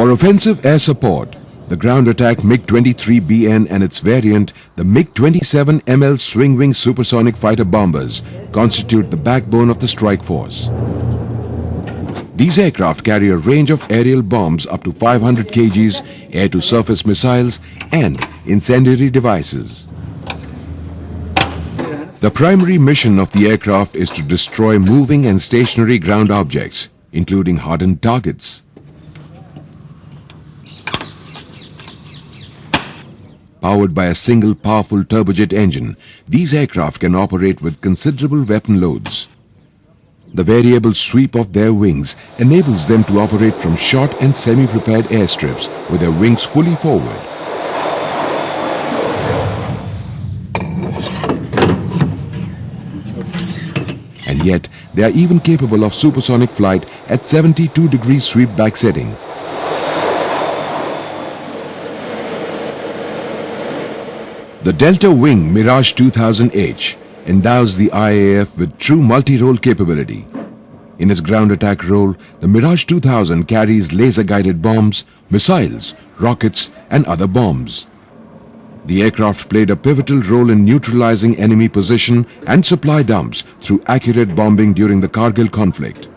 For offensive air support, the ground attack MiG-23BN and its variant, the MiG-27 ML swing-wing supersonic fighter bombers, constitute the backbone of the strike force. These aircraft carry a range of aerial bombs up to 500 kgs, air-to-surface missiles and incendiary devices. The primary mission of the aircraft is to destroy moving and stationary ground objects, including hardened targets. Powered by a single powerful turbojet engine, these aircraft can operate with considerable weapon loads. The variable sweep of their wings enables them to operate from short and semi-prepared airstrips with their wings fully forward. And yet, they are even capable of supersonic flight at 72 degrees sweep back setting. The Delta Wing Mirage 2000H endows the IAF with true multi-role capability. In its ground attack role, the Mirage 2000 carries laser-guided bombs, missiles, rockets and other bombs. The aircraft played a pivotal role in neutralizing enemy position and supply dumps through accurate bombing during the Kargil conflict.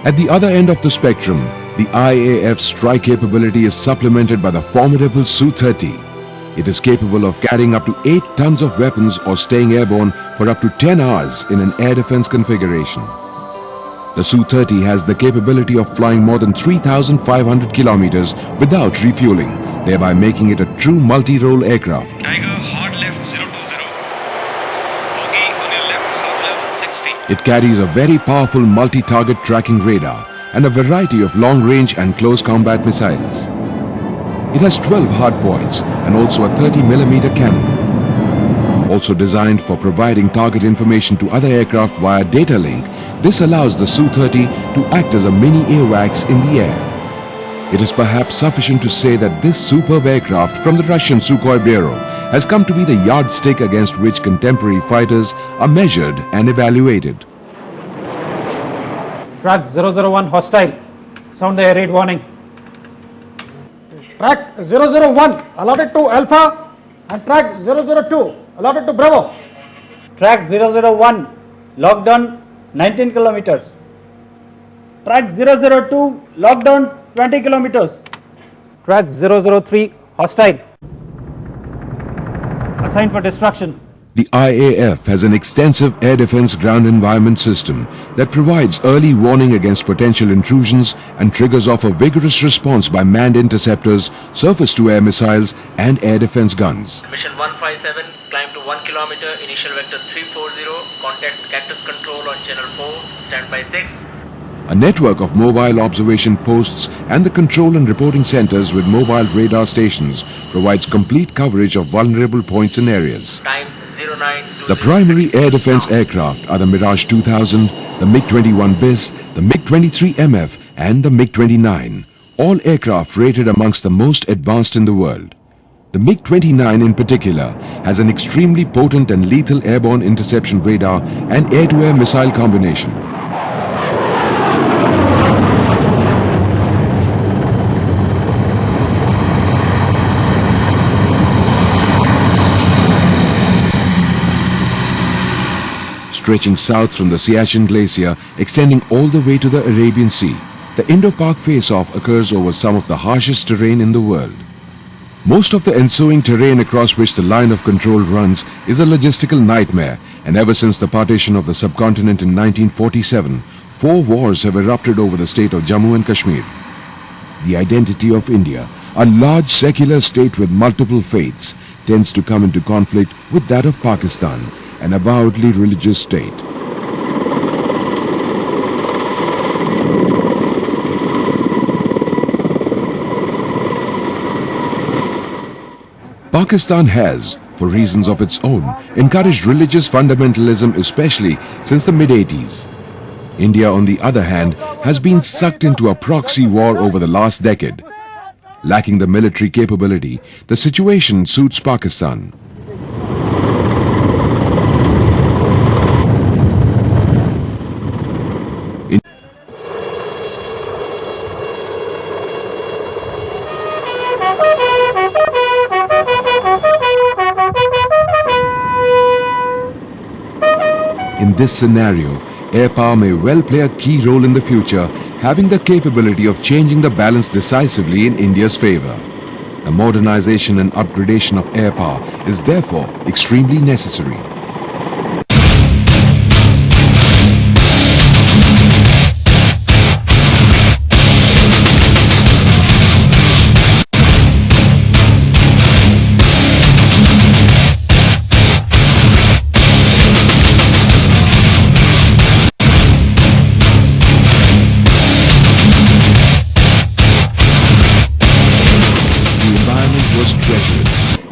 At the other end of the spectrum, the IAF's strike capability is supplemented by the formidable Su-30. It is capable of carrying up to 8 tons of weapons or staying airborne for up to 10 hours in an air defense configuration. The Su-30 has the capability of flying more than 3,500 kilometers without refueling, thereby making it a true multi-role aircraft. Tiger, hard left 020. Bogey on your left, half level 60. It carries a very powerful multi-target tracking radar and a variety of long-range and close combat missiles. It has 12 hardpoints and also a 30mm cannon. Also designed for providing target information to other aircraft via data link, this allows the Su-30 to act as a mini AWACS in the air. It is perhaps sufficient to say that this superb aircraft from the Russian Sukhoi Bureau has come to be the yardstick against which contemporary fighters are measured and evaluated. Track 001 hostile. Sound the air raid warning. Track 001 allotted to Alpha and track 002 allotted to Bravo. Track 001 locked on 19 kilometers. Track 002 locked on 20 kilometers. Track 003 hostile. Assigned for destruction. The IAF has an extensive air defense ground environment system that provides early warning against potential intrusions and triggers off a vigorous response by manned interceptors, surface-to-air missiles and air defense guns. Mission 157, climb to 1 kilometer, initial vector 340, contact Cactus Control on channel 4, standby 6. A network of mobile observation posts and the control and reporting centers with mobile radar stations provides complete coverage of vulnerable points and areas. Time 0920. The primary air defense aircraft are the Mirage 2000, the MiG-21 BIS, the MiG-23 MF and the MiG-29, all aircraft rated amongst the most advanced in the world. The MiG-29 in particular has an extremely potent and lethal airborne interception radar and air-to-air missile combination. Stretching south from the Siachen Glacier, extending all the way to the Arabian Sea, the Indo-Pak face-off occurs over some of the harshest terrain in the world. Most of the ensuing terrain across which the line of control runs is a logistical nightmare, and ever since the partition of the subcontinent in 1947, 4 wars have erupted over the state of Jammu and Kashmir. The identity of India, a large secular state with multiple faiths, tends to come into conflict with that of Pakistan, an avowedly religious state. Pakistan has, for reasons of its own, encouraged religious fundamentalism, especially since the mid-80s. India, on the other hand, has been sucked into a proxy war over the last decade. Lacking the military capability, the situation suits Pakistan. In this scenario, air power may well play a key role in the future, having the capability of changing the balance decisively in India's favor. The modernization and upgradation of air power is therefore extremely necessary.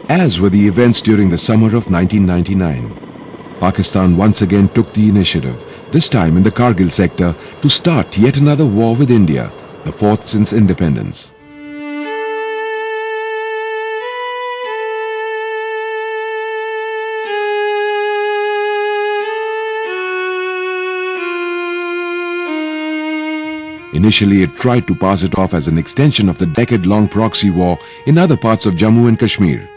As were the events during the summer of 1999. Pakistan once again took the initiative, this time in the Kargil sector, to start yet another war with India, the 4th since independence. Initially, it tried to pass it off as an extension of the decade-long proxy war in other parts of Jammu and Kashmir.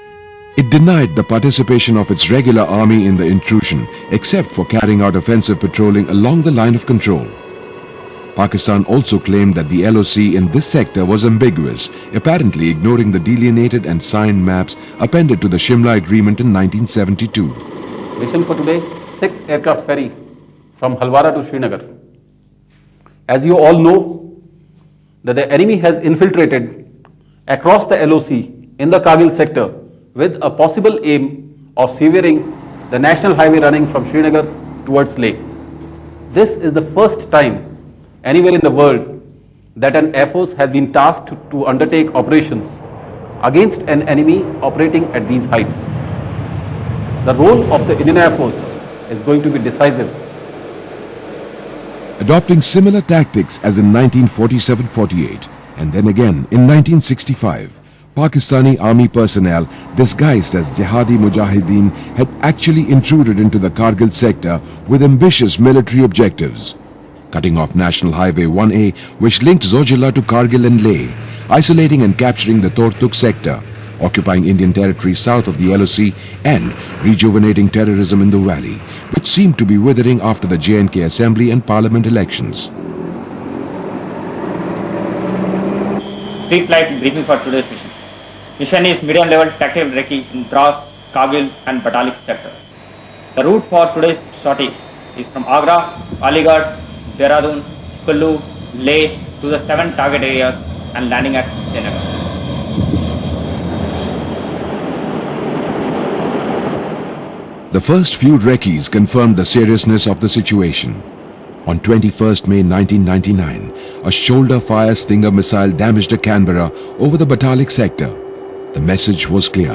It denied the participation of its regular army in the intrusion, except for carrying out offensive patrolling along the line of control. Pakistan also claimed that the LOC in this sector was ambiguous, apparently ignoring the delineated and signed maps appended to the Shimla Agreement in 1972. Mission for today, 6 aircraft ferry from Halwara to Srinagar. As you all know, that the enemy has infiltrated across the LOC in the Kargil sector with a possible aim of severing the national highway running from Srinagar towards Leh. This is the first time anywhere in the world that an Air Force has been tasked to undertake operations against an enemy operating at these heights. The role of the Indian Air Force is going to be decisive. Adopting similar tactics as in 1947-48 and then again in 1965, Pakistani army personnel disguised as Jihadi Mujahideen had actually intruded into the Kargil sector with ambitious military objectives. Cutting off National Highway 1A, which linked Zojila to Kargil and Leh, isolating and capturing the Tortuk sector, occupying Indian territory south of the LOC and rejuvenating terrorism in the valley, which seemed to be withering after the J&K Assembly and Parliament elections. Pre-flight briefing for today's mission. Mission is medium-level tactical recce in Dras, Kargil and Batalik sectors. The route for today's sortie is from Agra, Aligarh, Dehradun, Kullu, Leh to the 7 target areas and landing at Srinagar. The first few recce's confirmed the seriousness of the situation. On 21st May 1999, a shoulder-fire Stinger missile damaged a Canberra over the Batalik sector. The message was clear.